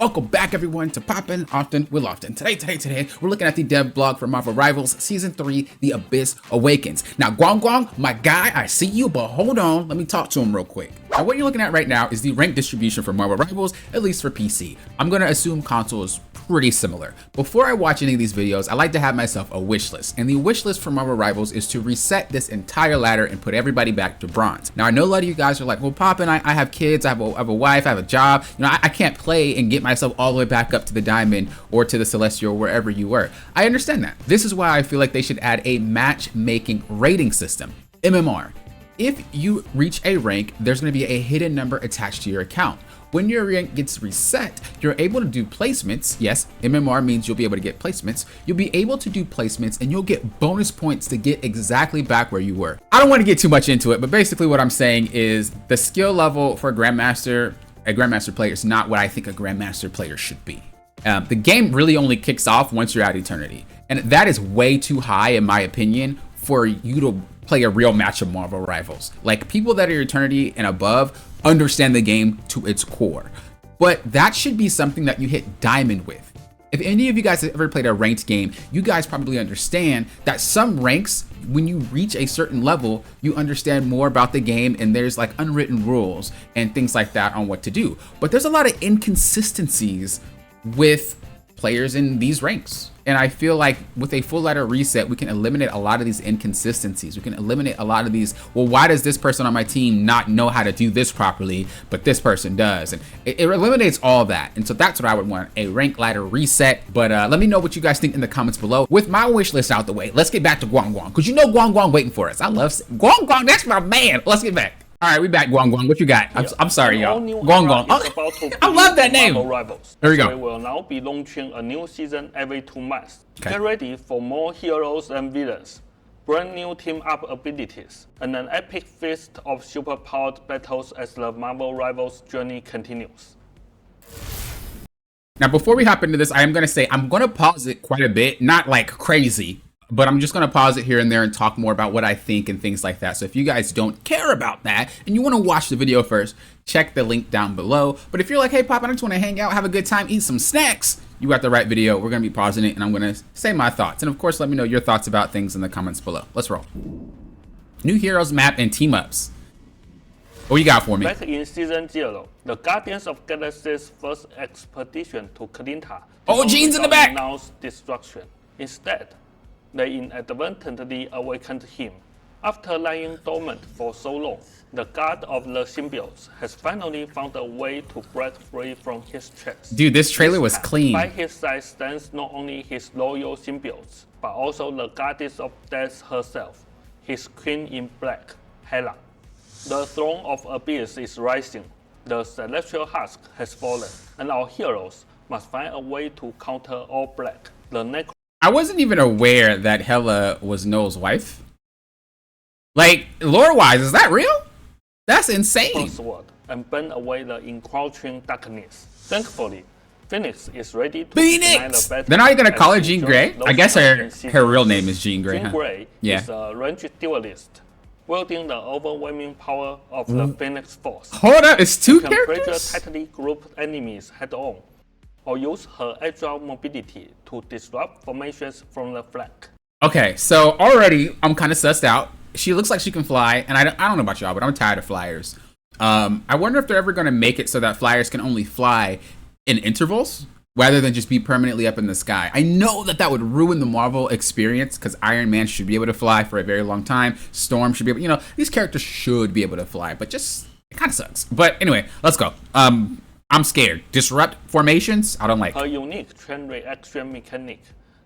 Welcome back everyone to Poppin' Often with Lofton. Today, we're looking at the dev blog for Marvel Rivals Season 3, The Abyss Awakens. Now, Guang, my guy, I see you, but hold on, let me talk to him real quick. Now, what you're looking at right now is the rank distribution for Marvel Rivals, at least for PC. I'm gonna assume console is pretty similar. Before I watch any of these videos, I like to have myself a wish list. And the wish list for Marvel Rivals is to reset this entire ladder and put everybody back to bronze. Now, I know a lot of you guys are like, well, Poppin', I have kids, I have a wife, I have a job. You know, I can't play and get myself all the way back up to the diamond or to the celestial, wherever you were. I understand that. This is why I feel like they should add a matchmaking rating system, MMR. If you reach a rank, there's going to be a hidden number attached to your account. When your rank gets reset, you're able to do placements. Yes, MMR means you'll be able to get placements. You'll be able to do placements and you'll get bonus points to get exactly back where you were. I don't want to get too much into it, but basically what I'm saying is the skill level for a Grandmaster player is not what I think a Grandmaster player should be. The game really only kicks off once you're at Eternity. And that is way too high, in my opinion, for you to play a real match of Marvel Rivals. Like, people that are Eternity and above understand the game to its core. But that should be something that you hit Diamond with. If any of you guys have ever played a ranked game, you guys probably understand that some ranks, when you reach a certain level, you understand more about the game and there's like unwritten rules and things like that on what to do. But there's a lot of inconsistencies with players in these ranks. And I feel like with a full ladder reset, we can eliminate a lot of these inconsistencies. We can eliminate a lot of these, well, why does this person on my team not know how to do this properly, but this person does? And it eliminates all that. And so that's what I would want, a rank ladder reset. But let me know what you guys think in the comments below. With my wish list out the way, let's get back to Guang, because you know Guang waiting for us. I love Guang, that's my man. Let's get back. All right, we back, Guang. What you got? I'm sorry, y'all. Guang. Oh, I love that name. There we go. We will now be launching a new season every 2 months. Okay. Get ready for more heroes and villains, brand new team-up abilities, and an epic feast of super-powered battles as the Marvel Rivals journey continues. Now, before we hop into this, I am going to say I'm going to pause it quite a bit, not like crazy, but I'm just going to pause it here and there and talk more about what I think and things like that. So if you guys don't care about that and you want to watch the video first, check the link down below. But if you're like, hey, Pop, I just want to hang out, have a good time, eat some snacks, you got the right video. We're going to be pausing it and I'm going to say my thoughts. And of course, let me know your thoughts about things in the comments below. Let's roll. New heroes map and team ups. What you got for me? Back in Season 0, the Guardians of Galaxy's first expedition to Kalinta. Oh, Jean's in the back! Announced destruction. Instead, they inadvertently awakened him. After lying dormant for so long, the god of the symbiotes has finally found a way to break free from his traps. Dude, this trailer was clean. By his side stands not only his loyal symbiotes, but also the goddess of death herself, his queen in black, Hela. The throne of Abyss is rising, the celestial husk has fallen, and our heroes must find a way to counter all black, the I wasn't even aware that Hela was Noel's wife. Like, lore-wise, is that real? That's insane. Sword and burn away the encroaching darkness. Thankfully, Phoenix is ready to Phoenix! Then are you gonna call her Jean Grey? I guess her real name is Jean Grey, Jean Grey is a ranged duelist, wielding the overwhelming power of the Phoenix Force. Hold up, it's two characters? She can pressure tightly grouped enemies head-on, or use her agile mobility to disrupt formations from the flank. Okay, so already I'm kind of sussed out. She looks like she can fly, and I don't know about y'all, but I'm tired of flyers. I wonder if they're ever going to make it so that flyers can only fly in intervals, rather than just be permanently up in the sky. I know that that would ruin the Marvel experience, because Iron Man should be able to fly for a very long time. Storm should be able, you know, these characters should be able to fly, but just, it kind of sucks. But anyway, let's go. I'm scared. Disrupt formations, I don't like. Her unique chain reaction mechanic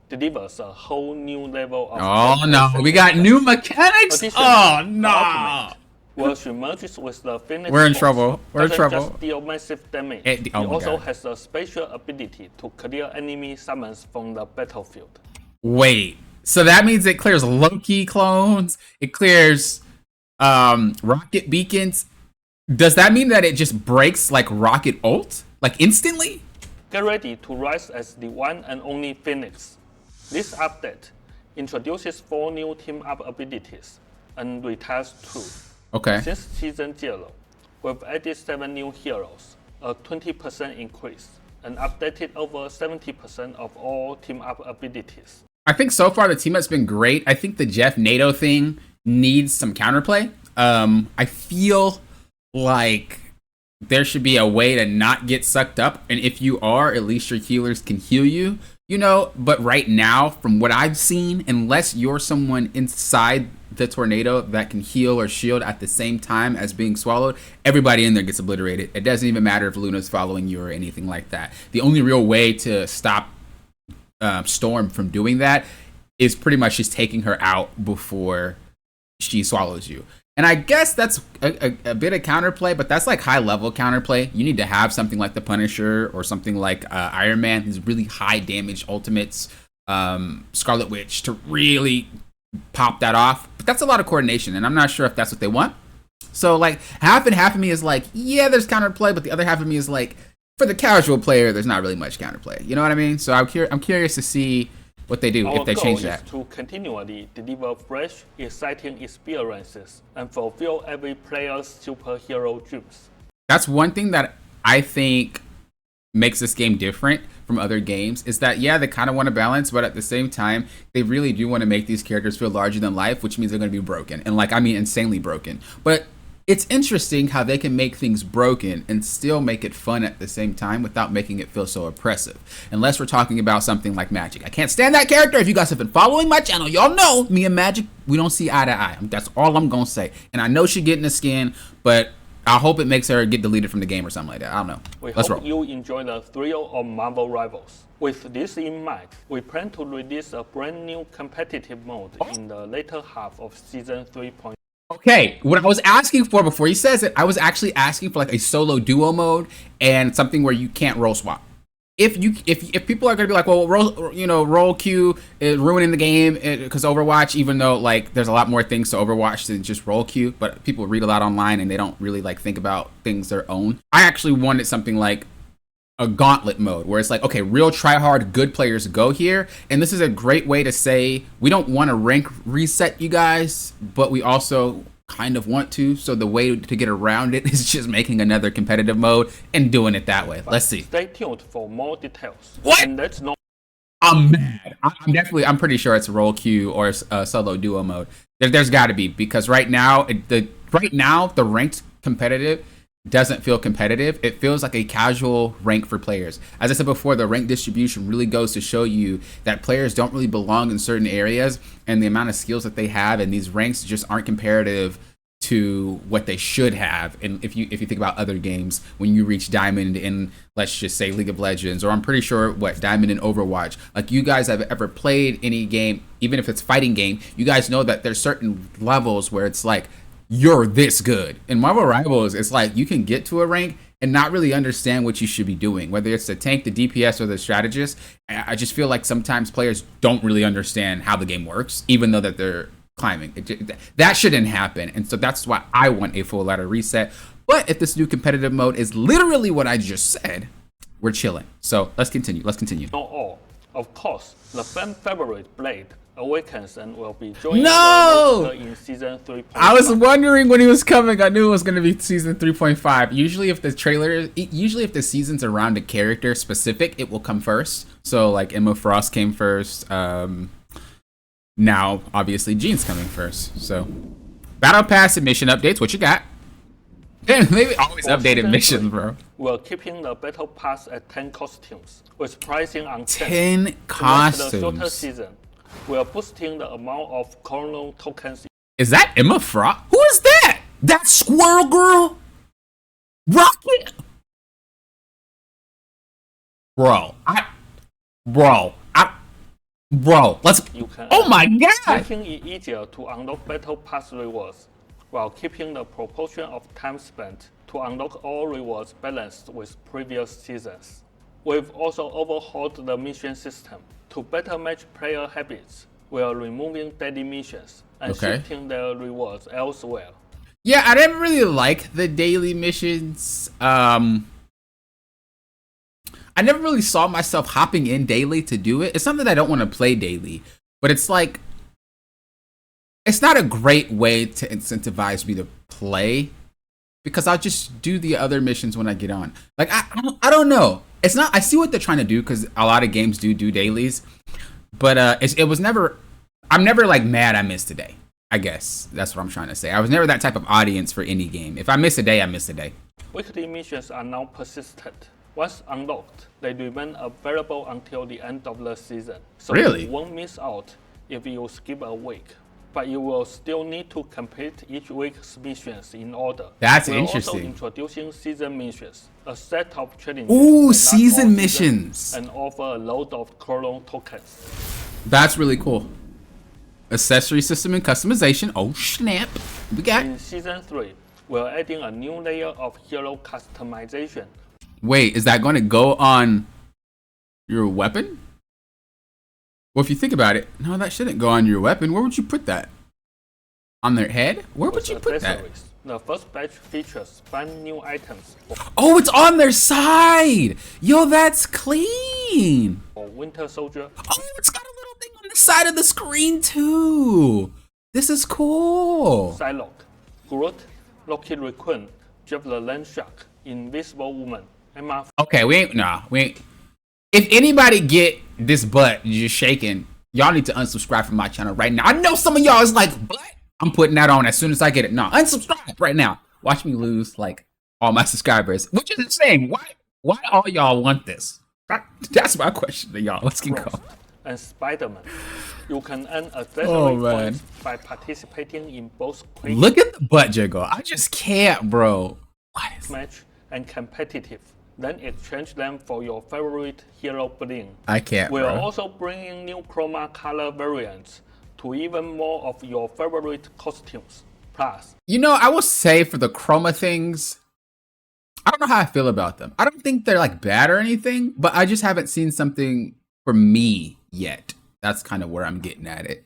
delivers a whole new level of... Oh no, we got new mechanics? Oh no! Where she merges with the Phoenix We're in trouble. We're in trouble. Just deal massive damage. It also has a special ability to clear enemy summons from the battlefield. Wait, so that means it clears Loki clones, it clears rocket beacons. Does that mean that it just breaks like rocket ult? Like instantly? Get ready to rise as the one and only Phoenix. This update introduces 4 new team-up abilities and retires 2. Okay. Since Season 0, we've added 7 new heroes, a 20% increase. and updated over 70% of all team-up abilities. I think so far the team has been great. I think the Jeff NATO thing needs some counterplay. I feel like there should be a way to not get sucked up, and if you are, at least your healers can heal you, you know. But right now, from what I've seen, unless you're someone inside the tornado that can heal or shield at the same time as being swallowed, everybody in there gets obliterated. It doesn't even matter if Luna's following you or anything like that. The only real way to stop Storm from doing that is pretty much just taking her out before she swallows you. And I guess that's a bit of counterplay, but that's like high level counterplay. You need to have something like the Punisher or something like Iron Man, these really high damage ultimates, Scarlet Witch, to really pop that off. But that's a lot of coordination, and I'm not sure if that's what they want. So like half and half of me is like, yeah, there's counterplay, but the other half of me is like, for the casual player, there's not really much counterplay. You know what I mean? So I'm curious to see what they do if they change that. Our goal is to continually deliver fresh, exciting experiences and fulfill every player's superhero dreams. That's one thing that I think makes this game different from other games, is that, yeah, they kind of want to balance, but at the same time, they really do want to make these characters feel larger than life, which means they're going to be broken. And like, I mean, insanely broken. But it's interesting how they can make things broken and still make it fun at the same time without making it feel so oppressive. Unless we're talking about something like Magic. I can't stand that character. If you guys have been following my channel, y'all know me and Magic, we don't see eye to eye. That's all I'm going to say. And I know she getting a skin, but I hope it makes her get deleted from the game or something like that. I don't know. Let's roll. You enjoy the thrill of Marvel Rivals. With this in mind, we plan to release a brand new competitive mode in the later half of Season 3.0. Okay, what I was asking for before he says it, I was actually asking for like a solo duo mode and something where you can't role swap. If people are gonna be like, well, role queue is ruining the game because Overwatch, even though like there's a lot more things to Overwatch than just role queue, but people read a lot online and they don't really like think about things their own. I actually wanted something like a gauntlet mode where it's like, okay, real try hard good players go here, and this is a great way to say we don't want to rank reset you guys, but we also kind of want to, so the way to get around it is just making another competitive mode and doing it that way. Let's see. Stay tuned for more details. What? And let's know. I'm mad. I'm pretty sure it's role queue or solo duo mode. There's got to be, because right now the ranked competitive doesn't feel competitive. It feels like a casual rank for players. As I said before, the rank distribution really goes to show you that players don't really belong in certain areas, and the amount of skills that they have in these ranks just aren't comparative to what they should have. And if you think about other games, when you reach Diamond in, let's just say, League of Legends, or I'm pretty sure Diamond in Overwatch, like, you guys have ever played any game, even if it's fighting game, you guys know that there's certain levels where it's like, you're this good. In Marvel Rivals, it's like you can get to a rank and not really understand what you should be doing, whether it's the tank, the DPS, or the strategist. I just feel like sometimes players don't really understand how the game works, even though that they're climbing. That shouldn't happen, and so that's why I want a full ladder reset. But if this new competitive mode is literally what I just said, we're chilling. So let's continue. Not all. Of course, the fan favorite Blade awakens and will be joining the in Season 3.5. I was wondering when he was coming. I knew it was going to be Season 3.5. Usually if the season's around a character specific, it will come first. So like Emma Frost came first. Now obviously Jean's coming first. So Battle Pass and mission updates. What you got? Maybe always updated missions, bro. We're keeping the Battle Pass at 10 costumes, with pricing on 10 costumes. The shorter season, we are boosting the amount of Chrono tokens. Is that Emma Frost? Who is that? That Squirrel Girl? Rocket? Bro, let's. Oh my god! Making it easier to unlock Battle Pass rewards, while keeping the proportion of time spent to unlock all rewards balanced with previous seasons. We've also overhauled the mission system to better match player habits. We are removing daily missions and shifting their rewards elsewhere. Yeah, I didn't really like the daily missions. I never really saw myself hopping in daily to do it. It's not that I don't want to play daily, but it's like, it's not a great way to incentivize me to play because I'll just do the other missions when I get on. Like I don't know. It's not. I see what they're trying to do because a lot of games do dailies, but it was never. I'm never like mad I missed a day. I guess that's what I'm trying to say. I was never that type of audience for any game. If I miss a day, I miss a day. Weekly missions are now persistent. Once unlocked, they remain available until the end of the season. So really? You won't miss out if you skip a week. But you will still need to complete each week's missions in order. That's We're interesting. also introducing season missions, a set of challenges. Ooh, season missions. And offer a load of Colon tokens. That's really cool. Accessory system and customization. Oh snap! We got. In season 3, we're adding a new layer of hero customization. Wait, is that going to go on your weapon? Well, if you think about it, no, that shouldn't go on your weapon. Where would you put that? On their head? Where would you put that? The first batch features 5 new items. Oh, it's on their side! Yo, that's clean! For Winter Soldier. Oh, it's got a little thing on the side of the screen too! This is cool! Psylocke, Groot, Loki Raccoon, Jeff the Land Shark, Invisible Woman, Emma. Okay, we ain't. If anybody get this butt just shaking, y'all need to unsubscribe from my channel right now. I know some of y'all is like, butt? I'm putting that on as soon as I get it. No, unsubscribe right now. Watch me lose like all my subscribers, which is insane. Why all y'all want this? That's my question to y'all. Let's keep going. And Spider-Man. You can earn accessory points by participating in both quick look at the butt jiggle. I just can't, bro. What is match and competitive. Then exchange them for your favorite hero bling. I can't, We're bro. also bringing new chroma color variants to even more of your favorite costumes. Plus, you know, I will say for the chroma things, I don't know how I feel about them. I don't think they're like bad or anything, but I just haven't seen something for me yet. That's kind of where I'm getting at it.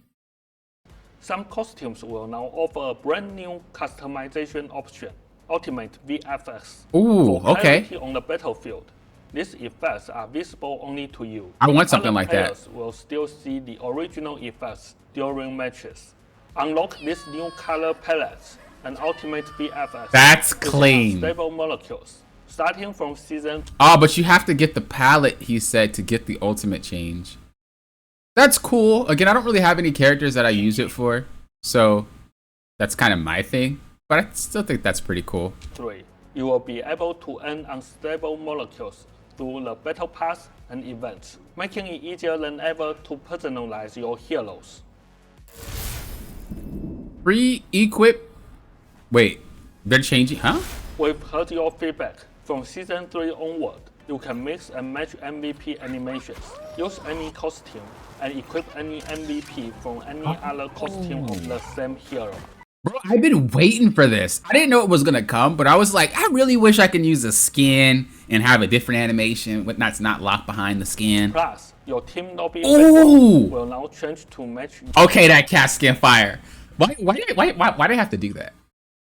some costumes will now offer a brand new customization option, Ultimate VFX. Ooh, for okay. clarity on the battlefield. These effects are visible only to you. I want something Other like that. players will still see the original effects during matches. Unlock these new color palettes and Ultimate VFX. That's with clean. Unstable molecules. Starting from season. Oh, but you have to get the palette, he said, to get the ultimate change. That's cool. Again, I don't really have any characters that I use it for, so that's kind of my thing. But I still think that's pretty cool. 3. You will be able to earn unstable molecules through the battle pass and events, making it easier than ever to personalize your heroes. Free equip. Wait, they're changing, huh? We've heard your feedback. From season 3 onward, you can mix and match MVP animations, use any costume, and equip any MVP from any other costume of the same hero. Bro, I've been waiting for this. I didn't know it was gonna come, but I was like, I really wish I can use a skin and have a different animation that's not locked behind the skin. Plus, your team lobby Ooh. will now change to match. Okay, that cat skin fire. Why they have to do that?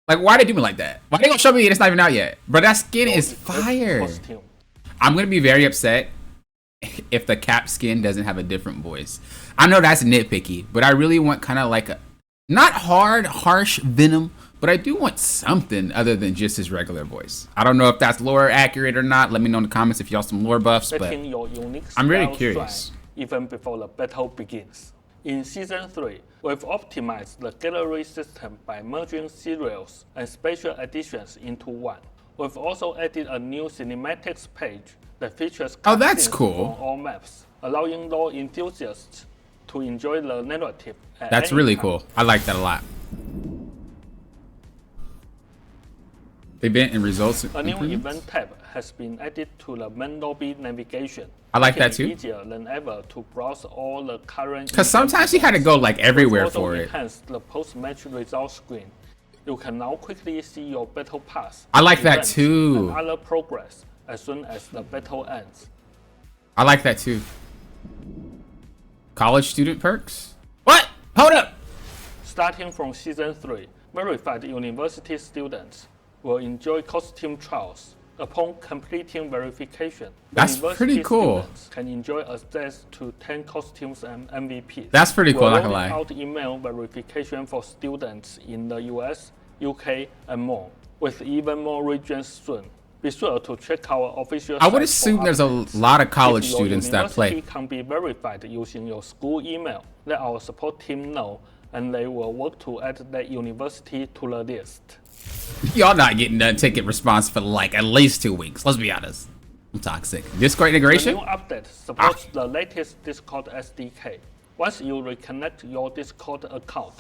Like, why they do me like that? Why they gonna show me it's not even out yet? Bro, that skin is fire. Costume. I'm gonna be very upset if the cap skin doesn't have a different voice. I know that's nitpicky, but I really want kind of like a, not hard, harsh Venom, but I do want something other than just his regular voice. I don't know if that's lore accurate or not. Let me know in the comments if y'all some lore buffs, but Setting your unique I'm really style curious. stride even before the battle begins. In Season 3, we've optimized the gallery system by merging serials and special editions into one. We've also added a new cinematics page that features Oh, that's cutscenes cool. from all maps, allowing lore enthusiasts to enjoy the narrative at That's any really time. cool. I like that a lot. Event and results. A new improvements? event tab has been added to the main lobby navigation. I like making that too. it easier than ever to browse all the current. Because sometimes you had to go like everywhere also for it. enhanced the post-match results screen. You can now quickly see your battle pass. I like that events, too. And other progress as soon as the battle ends. I like that too. College student perks? What? Hold up. Starting from Season 3, verified university students will enjoy costume trials. Upon completing verification, That's university pretty cool. students can enjoy access to 10 costumes and MVPs. That's pretty cool, We're not gonna rolling lie. out email verification for students in the US, UK, and more. with even more regions soon. Be sure to check our official I would site assume for there's a updates. lot of college If your students that play. university can be verified using your school email, let our support team know, and they will work to add that university to the list. Y'all not getting a ticket response for like at least 2 weeks. Let's be honest. I'm toxic. Discord The integration? new update supports the latest Discord SDK. Once you reconnect your Discord account,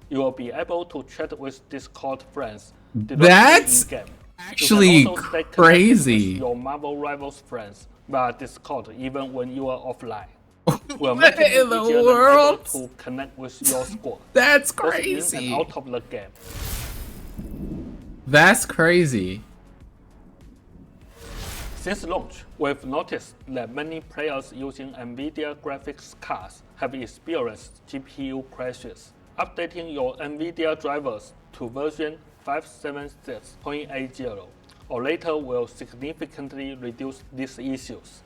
you will be able to chat with Discord friends directly That's in-game. actually You can also stay connected crazy. with your Marvel Rivals friends via Discord even when you are offline. We'll What make it in the easier than world? ever to connect with your squad, That's both in crazy. and out of the game. That's crazy. Since launch, we've noticed that many players using NVIDIA graphics cards have experienced GPU crashes. Updating your NVIDIA drivers to version 576.80 or later will significantly reduce these issues.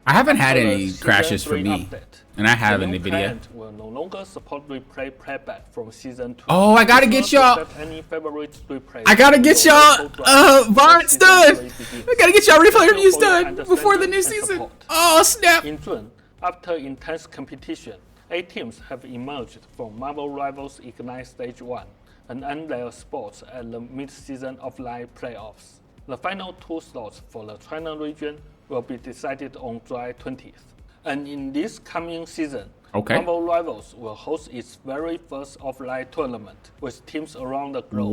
I haven't had For the any Season crashes for 3 me. update, And I have the an new NVIDIA. client will no longer support replay playback from Season 2. Oh, I gotta Be get sure to y'all. set any favorite replay I gotta to get your y'all local drive before Barnes Season done. 3 begins. I gotta get y'all replay Thank you reviews for your done before the new understanding and season. support. Oh snap. In June, after intense competition, 8 teams have emerged from Marvel Rivals Ignite Stage 1 and earned their spots at the mid-season offline playoffs. The final 2 slots for the China region will be decided on July 20th. And in this coming season, Okay. Marvel Rivals will host its very first offline tournament with teams around the globe.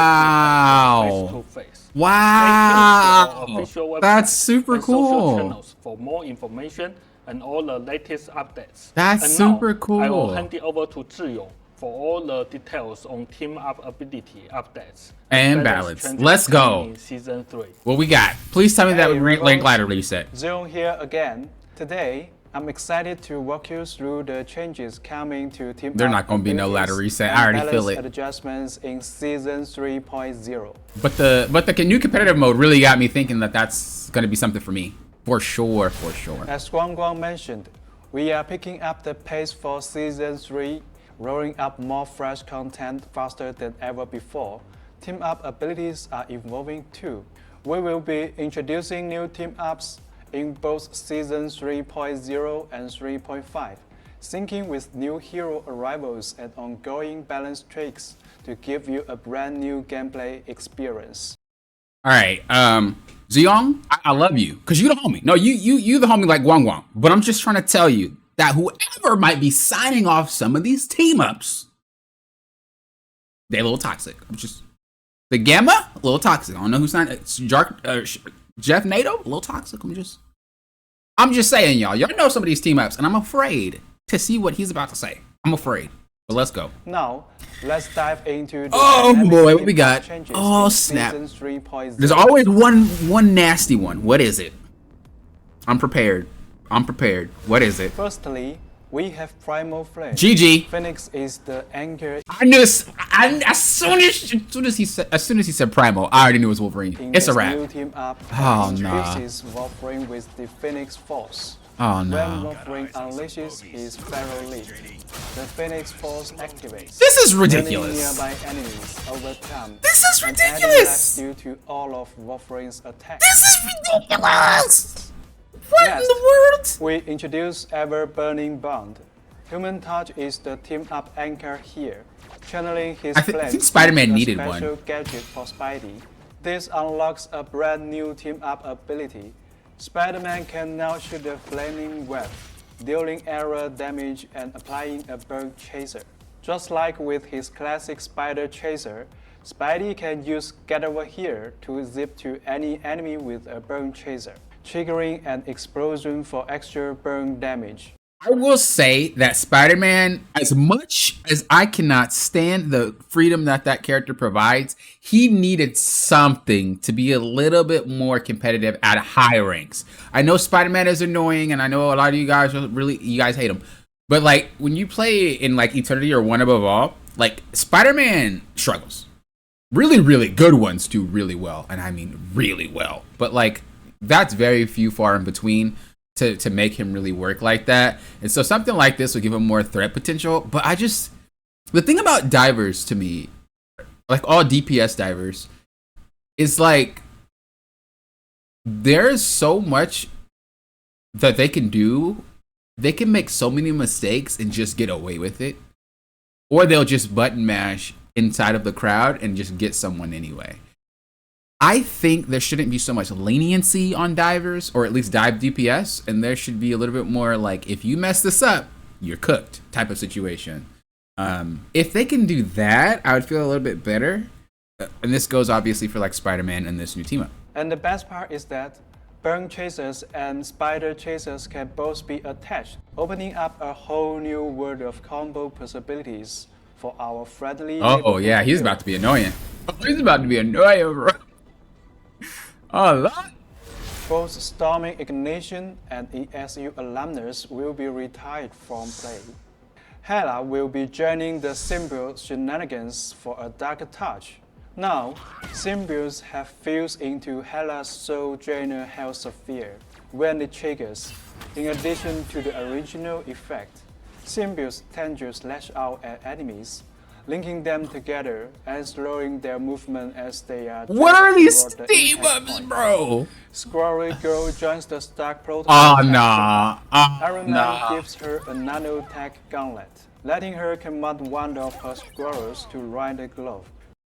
Wow. Face to face. Wow. That's super and social cool. channels for more information and all the latest updates. That's and super now, cool. I will hand it over to Zhiyong for all the details on team up ability updates And balance. Let's go. in season 3. What we got? Please tell me that Hey, link Rivals. glider reset. Zion here again. Today, I'm excited to walk you through the changes coming to Team There Up not gonna be no abilities ladder reset. and I already feel balance it. adjustments in Season 3.0. But the new competitive mode really got me thinking that that's gonna be something for me. For sure, for sure. As Guang Guang mentioned, we are picking up the pace for Season 3, rolling up more fresh content faster than ever before. Team Up abilities are evolving too. We will be introducing new team ups in both Season 3.0 and 3.5, syncing with new hero arrivals and ongoing balance tricks to give you a brand new gameplay experience. All right, Ziyong, I love you because you the homie. No, you the homie like Guang Guang. But I'm just trying to tell you that whoever might be signing off some of these team ups, they a little toxic. I'm just the Gamma, a little toxic. I don't know who signed it. It's Jeff Nato, a little toxic. I'm just saying, y'all. Y'all know some of these team ups, and I'm afraid to see what he's about to say. I'm afraid. But let's go. Now, let's dive into the Oh dynamic boy, what team we got? changes Oh in snap. Season 3.0. There's always one nasty one. What is it? I'm prepared. What is it? Firstly, we have Primal Flame. GG. Phoenix is the anchor I knew as soon as he said Primal, I already knew it was Wolverine. in It's a this wrap. new team up Oh, that nah. introduces Wolverine with the Phoenix Force. Oh When no. Wolverine unleashes his Pharaoh Leap, the Phoenix Force activates. This is Many ridiculous. nearby enemies overcome. This is and adding ridiculous. life due to all of Wolverine's attacks. This is ridiculous. What in Next, the world? we introduce Ever Burning Bond. Human Touch is the team up anchor here, channeling his I think flames Spider-Man into a needed special one. gadget for Spidey. This unlocks a brand new team up ability. Spider-Man can now shoot a flaming web, dealing area damage and applying a burn chaser. Just like with his classic Spider Chaser, Spidey can use Get Over Here to zip to any enemy with a burn chaser, triggering an explosion for extra burn damage. I will say that Spider-Man, as much as I cannot stand the freedom that character provides, he needed something to be a little bit more competitive at high ranks. I know Spider-Man is annoying, and I know a lot of you guys hate him. But like when you play in like Eternity or One Above All, like Spider-Man struggles. Really, really good ones do really well, and I mean really well. But like that's very few far in between to make him really work like that. And so something like this will give him more threat potential. But the thing about divers to me like all DPS divers, is like there's so much that they can do. They can make so many mistakes and just get away with it, or they'll just button mash inside of the crowd and just get someone anyway. I think there shouldn't be so much leniency on divers, or at least dive DPS, and there should be a little bit more like, if you mess this up, you're cooked type of situation. If they can do that, I would feel a little bit better. And this goes obviously for like Spider-Man and this new team up. And the best part is that burn chasers and spider chasers can both be attached, opening up a whole new world of combo possibilities for our friendly. Oh yeah, he's about to be annoying. He's about to be annoying, bro. Oh, Lord. Both Storming Ignition and ESU alumnus will be retired from play. Hela will be joining the Symbiote shenanigans for a darker touch. Now, Symbiotes have fused into Hela's Soul Drainer Health Sphere when it triggers. In addition to the original effect, Symbiotes tend to slash out at enemies, linking them together and slowing their movement as they are. What are these team ups, bro? Squirrel Girl joins the Stark Protocol. Oh, nah. Iron Man gives her a nanotech gauntlet, letting her command one of her squirrels to ride the glove.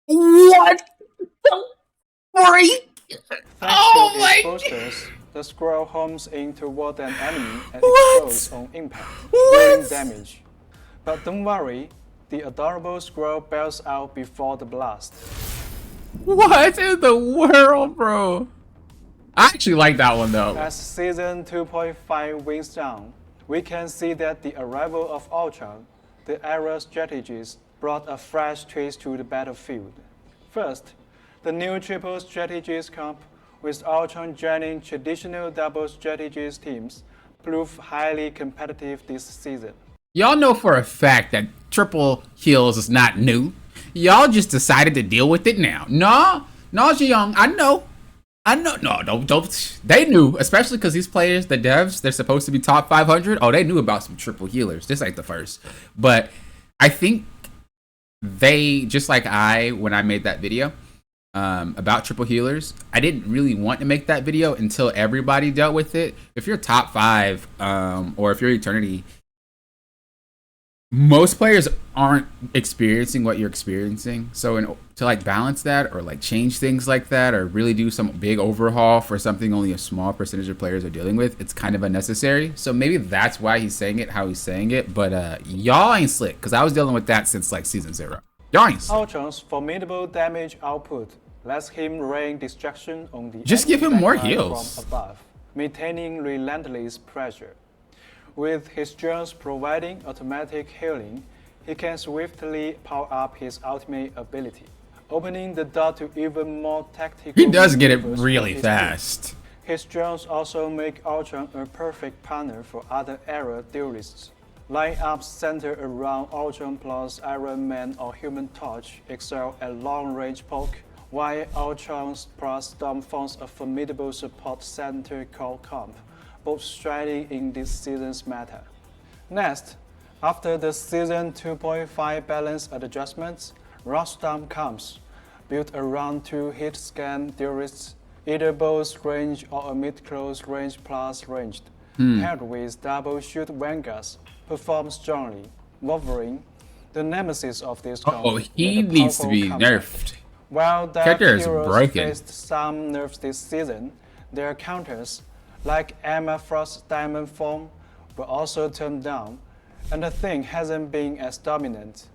What the freak? Thanks to its boosters, the squirrel homes in toward an enemy and explodes on impact, dealing damage. But don't worry, the adorable squirrel bails out before the blast. What in the world, bro? I actually like that one though. As Season 2.5 winds down, we can see that the arrival of Ultron, the era strategist, brought a fresh twist to the battlefield. First, the new triple strategist comp with Ultron joining traditional double strategist teams proved highly competitive this season. Y'all know for a fact that triple heals is not new. Y'all just decided to deal with it now. No, Young, I know. No, don't. They knew, especially because these players, the devs, they're supposed to be top 500. Oh, they knew about some triple healers. This ain't the first. But I think they, just like when I made that video about triple healers, I didn't really want to make that video until everybody dealt with it. If you're top 5 or if you're Eternity, most players aren't experiencing what you're experiencing. So to like balance that or like change things like that or really do some big overhaul for something only a small percentage of players are dealing with, it's kind of unnecessary. So maybe that's why he's saying it how he's saying it. But y'all ain't slick, because I was dealing with that since like season 0. Y'all ain't slick. Ultron's formidable damage output lets him rain destruction on the just give him more heals from above, maintaining relentless pressure. With his drones providing automatic healing, he can swiftly power up his ultimate ability, opening the door to even more tactical. He does get it really fast. His drones also make Ultron a perfect partner for other era duelists. Lineups centered around Ultron plus Iron Man or Human Torch excel at long-range poke, while Ultron plus Storm forms a formidable support center called comp, both striding in this season's meta. Next, after the Season 2.5 balance adjustments, Rockstorm comes, built around 2 hit-scan duelists, either both range or a mid-close range plus ranged, paired with double shoot vanguards, perform strongly. Wolverine, the nemesis of this comp, he needs to be nerfed. While the Character heroes is broken. faced some nerfs this season, their counters, like Emma Frost's Diamond form, were also turned down, and the thing hasn't been as dominant.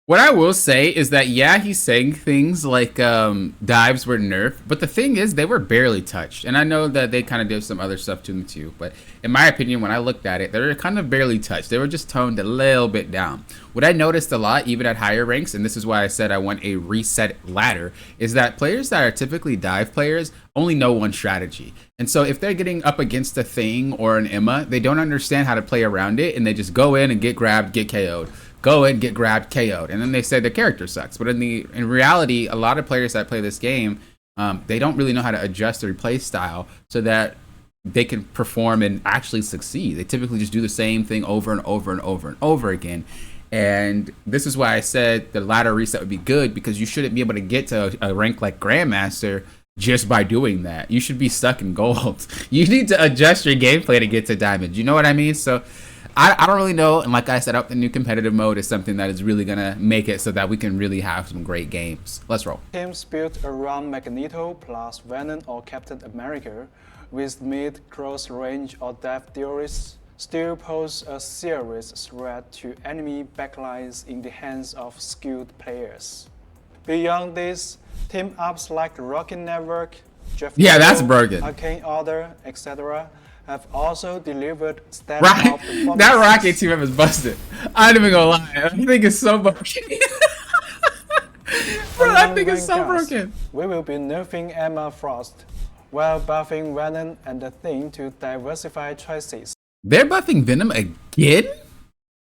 What I will say is that, yeah, he's saying things like dives were nerfed, but the thing is they were barely touched. And I know that they kind of did some other stuff to them too, but in my opinion, when I looked at it, they were kind of barely touched. They were just toned a little bit down. What I noticed a lot, even at higher ranks, and this is why I said I want a reset ladder, is that players that are typically dive players only know one strategy. And so if they're getting up against a thing or an Emma, they don't understand how to play around it, and they just go in and get grabbed, get KO'd. Go and get grabbed, KO'd, and then they say the character sucks. But in reality, a lot of players that play this game, they don't really know how to adjust their play style so that they can perform and actually succeed. They typically just do the same thing over and over and over and over again. And this is why I said the ladder reset would be good, because you shouldn't be able to get to a rank like Grandmaster just by doing that. You should be stuck in gold. You need to adjust your gameplay to get to diamond. You know what I mean? So I don't really know. And like I said, the new competitive mode is something that is really going to make it so that we can really have some great games. Let's roll. Teams built around Magneto plus Venom or Captain America with mid, close range or depth theorists still pose a serious threat to enemy backlines in the hands of skilled players. Beyond this, team-ups like Rocket Network, Jeff that's broken. Arcane Order, etc. have also delivered step-up performances. That Rocket team up is busted. I ain't even gonna lie. I think it's so broken. Bro, that thing is so broken. We will be nerfing Emma Frost while buffing Venom and the Thing to diversify choices. They're buffing Venom again?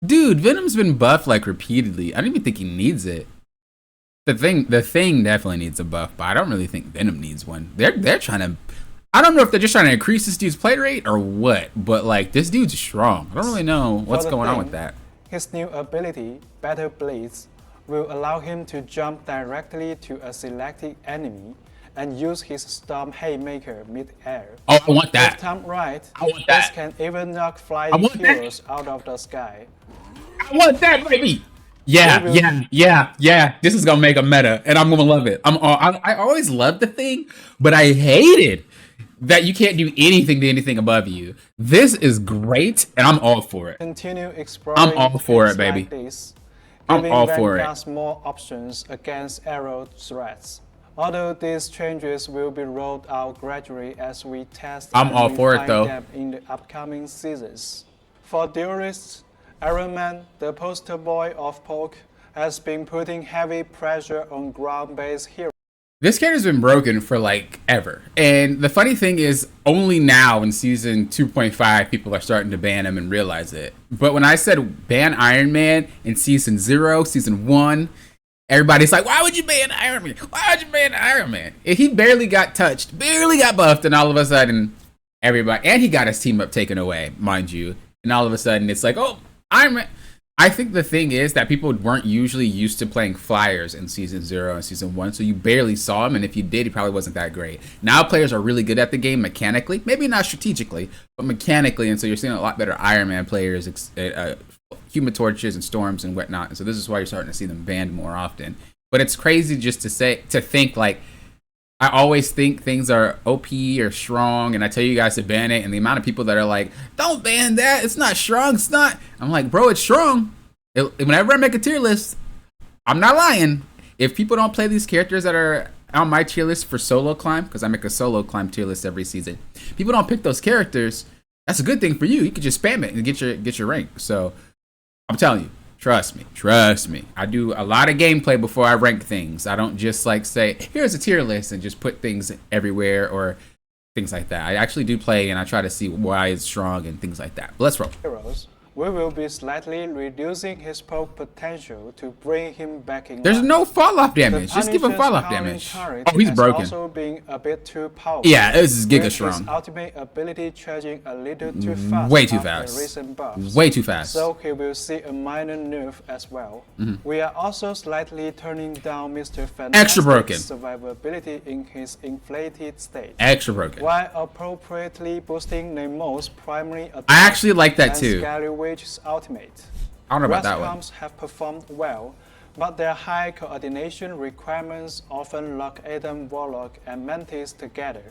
Dude, Venom's been buffed like repeatedly. I don't even think he needs it. The thing definitely needs a buff, but I don't really think Venom needs one. They're trying to, I don't know if they're just trying to increase this dude's play rate or what, but like this dude's strong. I don't really know what's going on with that. His new ability, Battle Blitz, will allow him to jump directly to a selected enemy and use his Storm Haymaker mid-air. Oh, I want that. If timed right, I want that. this can even knock flying heroes out of the sky. I want that, baby. Yeah. This is gonna make a meta, and I'm gonna love it. I always loved the Thing, but I hated that you can't do anything to anything above you. This is great, and I'm all for it. Continue exploring. I'm all for it, baby. Like this, I'm all for it. Giving more options against arrow threats. Although these changes will be rolled out gradually as we test I'm all for it though. Them in the upcoming seasons. For Duelists, Iron Man, the poster boy of Poke, has been putting heavy pressure on ground-based heroes. This character's been broken for like ever. And the funny thing is, only now in season 2.5, people are starting to ban him and realize it. But when I said ban Iron Man in season 0, season 1, everybody's like, why would you ban Iron Man? Why would you ban Iron Man? And he barely got touched, barely got buffed, and all of a sudden, everybody, and he got his team up taken away, mind you. And all of a sudden, it's like, oh, Iron Man. I think the thing is that people weren't usually used to playing flyers in season 0 and season 1, so you barely saw him, and if you did, he probably wasn't that great. Now players are really good at the game mechanically, maybe not strategically, but mechanically, and so you're seeing a lot better Iron Man players, Human Torches and Storms and whatnot, and so this is why you're starting to see them banned more often. But it's crazy just to think like, I always think things are OP or strong, and I tell you guys to ban it, and the amount of people that are like, don't ban that, it's not strong, it's not. I'm like, bro, it's strong. Whenever I make a tier list, I'm not lying. If people don't play these characters that are on my tier list for solo climb, because I make a solo climb tier list every season, people don't pick those characters, that's a good thing for you. You can just spam it and get your rank. So I'm telling you, trust me. I do a lot of gameplay before I rank things. I don't just like say, here's a tier list and just put things everywhere or things like that. I actually do play and I try to see why it's strong and things like that. But let's roll. Heroes. We will be slightly reducing his poke potential to bring him back in. There's no fall-off damage. Just give him fall-off damage. Oh, he's broken. Also being a bit too powerful. Yeah, this is Giga strong. His ultimate ability charging a little too fast. Way too fast. Recent buffs. Way too fast. So he will see a minor nerf as well. We are also slightly turning down Mr. Fantastic's extra broken survivability in his inflated state. Extra broken. While appropriately boosting Nemo's primary attack. I actually like that too. Which's ultimate. I don't know about that one. Rascals have performed well, but their high coordination requirements often lock Adam Warlock and Mantis together.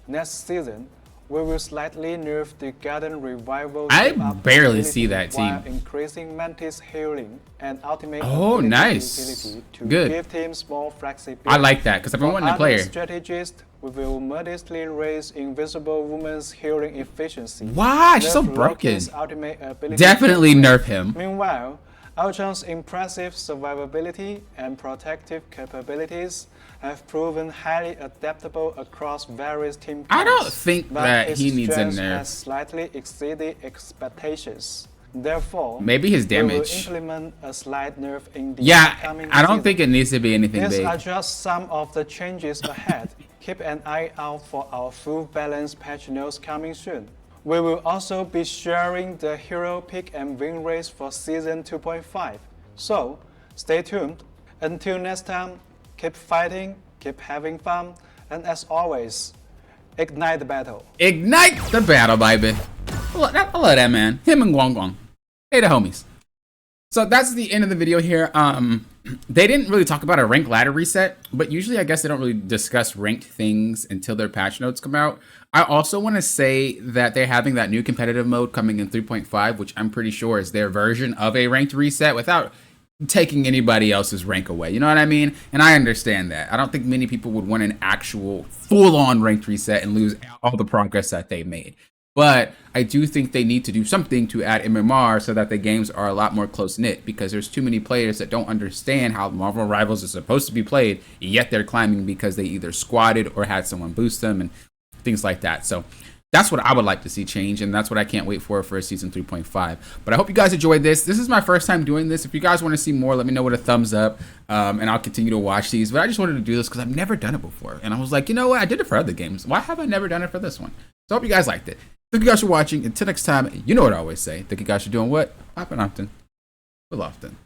Next season, we will slightly nerf the Garden Revival. I barely see that team. While increasing Mantis healing and ultimate nice. utility to Good. give teams more flexibility. I like that because I've been wanting to play her. Strategist, we will modestly raise Invisible Woman's healing efficiency. Why? She's so broken. Ability Definitely nerf him. Meanwhile, Ultron's impressive survivability and protective capabilities have proven highly adaptable across various team I don't think that he needs a nerf. Has slightly exceeded expectations. Therefore, maybe his damage. We will implement a slight nerf in the upcoming I don't think it needs to be anything These big. are just some of the changes ahead. Keep an eye out for our full balance patch notes coming soon. We will also be sharing the hero pick and win race for season 2.5. So, stay tuned. Until next time, keep fighting, keep having fun, and as always, ignite the battle. Ignite the battle, baby. I love that, man. Him and Guang Guang. Hey, the homies. So that's the end of the video here. They didn't really talk about a rank ladder reset, but usually I guess they don't really discuss ranked things until their patch notes come out. I also want to say that they're having that new competitive mode coming in 3.5, which I'm pretty sure is their version of a ranked reset without taking anybody else's rank away. You know what I mean? And I understand that. I don't think many people would want an actual full-on ranked reset and lose all the progress that they made. But I do think they need to do something to add MMR so that the games are a lot more close-knit, because there's too many players that don't understand how Marvel Rivals is supposed to be played, yet they're climbing because they either squatted or had someone boost them and things like that. So that's what I would like to see change, and that's what I can't wait for Season 3.5. But I hope you guys enjoyed this. This is my first time doing this. If you guys want to see more, let me know with a thumbs up, and I'll continue to watch these. But I just wanted to do this because I've never done it before. And I was like, you know what? I did it for other games. Why have I never done it for this one? So I hope you guys liked it. Thank you guys for watching. Until next time, you know what I always say. Thank you guys for doing what? Popping often. Will often.